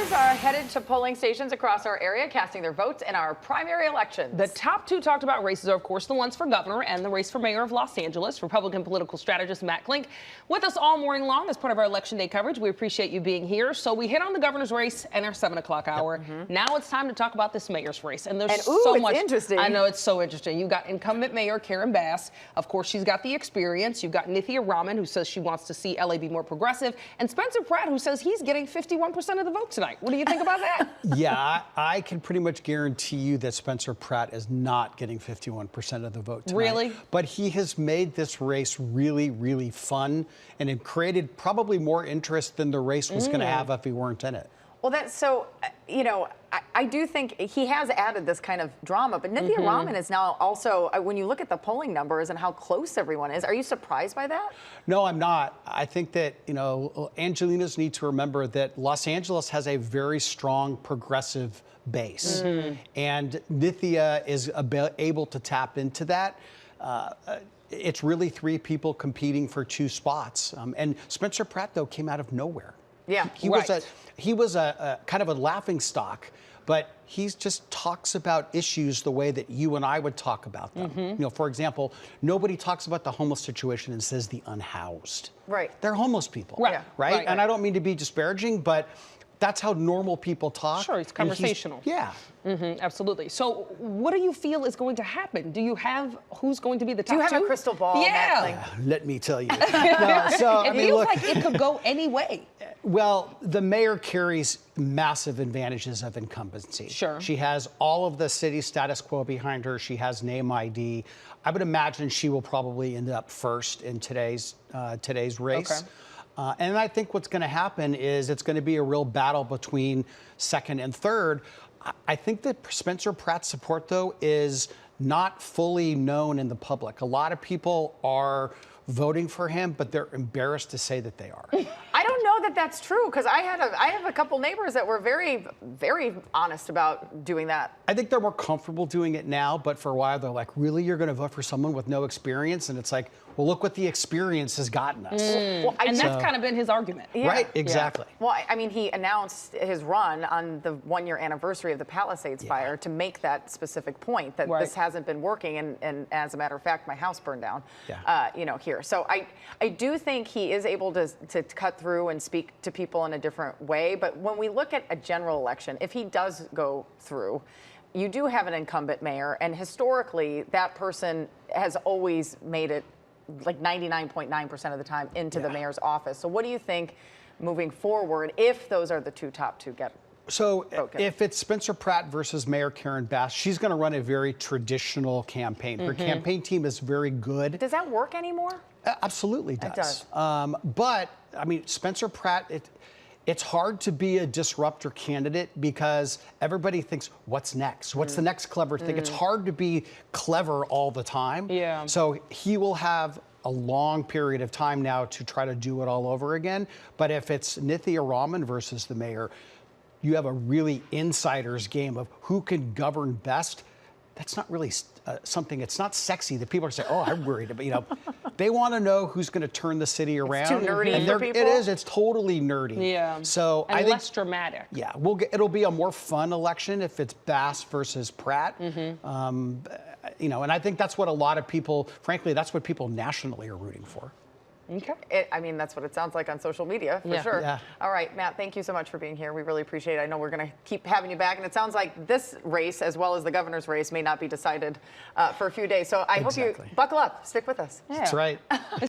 voters are headed to polling stations across our area, casting their votes in our primary elections. The top two talked about races are, of course, the ones for governor and the race for mayor of Los Angeles. Republican political strategist Matt Klink with us all morning long as part of our Election Day coverage. We appreciate you being here. So we hit on the governor's race in our 7 o'clock hour. Now it's time to talk about this mayor's race. And there's so much. Interesting. I know, it's so interesting. You've got incumbent mayor Karen Bass. Of course, she's got the experience. You've got Nithya Raman, who says she wants to see LA be more progressive. And Spencer Pratt, who says he's getting 51% of the vote tonight. What do you think about that? Yeah, I can pretty much guarantee you that Spencer Pratt is not getting 51% of the vote tonight. Really? But he has made this race really, really fun, and it created probably more interest than the race was going to have if he weren't in it. Well, that's so, you know, I do think he has added this kind of drama, but Nithya Raman is now also, when you look at the polling numbers and how close everyone is, are you surprised by that? No, I'm not. I think that, you know, Angelinos need to remember that Los Angeles has a very strong progressive base, and Nithya is able to tap into that. It's really three people competing for two spots, and Spencer Pratt, though, came out of nowhere. Yeah, he was a kind of a laughing stock, but he just talks about issues the way that you and I would talk about them. You know, for example, nobody talks about the homeless situation and says the unhoused. Right. They're homeless people. Right. Right? And I don't mean to be disparaging, but that's how normal people talk. Sure, it's conversational. Yeah. Absolutely. So what do you feel is going to happen? Do you have who's going to be the top two? Do you have a crystal ball? Yeah. Let me tell you. No, so, It feels like it could go any way. Well, the mayor carries massive advantages of incumbency. Sure. She has all of the city status quo behind her. She has name ID. I would imagine she will probably end up first in today's race. Okay. And I think what's going to happen is it's going to be a real battle between second and third. I think that Spencer Pratt's support, though, is not fully known in the public. A lot of people are voting for him, but they're embarrassed to say that they are. I don't know that that's true, because I have a couple neighbors that were very, very honest about doing that. I think they're more comfortable doing it now, but for a while they're like, really, you're going to vote for someone with no experience? And it's like, well, look what the experience has gotten us. Well, and that's kind of been his argument. Yeah. Right, exactly. Yeah. Well, I mean, he announced his run on the 1-year anniversary of the Palisades fire to make that specific point that this hasn't been working, and as a matter of fact, my house burned down, you know, here. So I do think he is able to cut through and speak to people in a different way. But when we look at a general election, if he does go through, you do have an incumbent mayor, and historically, that person has always made it like 99.9% of the time into the mayor's office. So what do you think moving forward if those are the top two get? So if it's Spencer Pratt versus Mayor Karen Bass, she's going to run a very traditional campaign. Her campaign team is very good. Does that work anymore? Absolutely does. It does. But, I mean, Spencer Pratt, it's hard to be a disruptor candidate because everybody thinks, what's next? What's the next clever thing? It's hard to be clever all the time. Yeah. So he will have a long period of time now to try to do it all over again. But if it's Nithya Raman versus the mayor, you have a really insider's game of who can govern best. That's not really something, it's not sexy that people are saying, oh, I'm worried about, you know, they want to know who's going to turn the city around. It's too nerdy for people? It is, it's totally nerdy. Yeah. So and I think, less dramatic. Yeah, it'll be a more fun election if it's Bass versus Pratt. You know, and I think that's what a lot of people, frankly, that's what people nationally are rooting for. Okay. I mean, that's what it sounds like on social media, for sure. Yeah. All right, Matt, thank you so much for being here. We really appreciate it. I know we're going to keep having you back, and it sounds like this race, as well as the governor's race, may not be decided for a few days. So I hope you buckle up. Stick with us. That's right.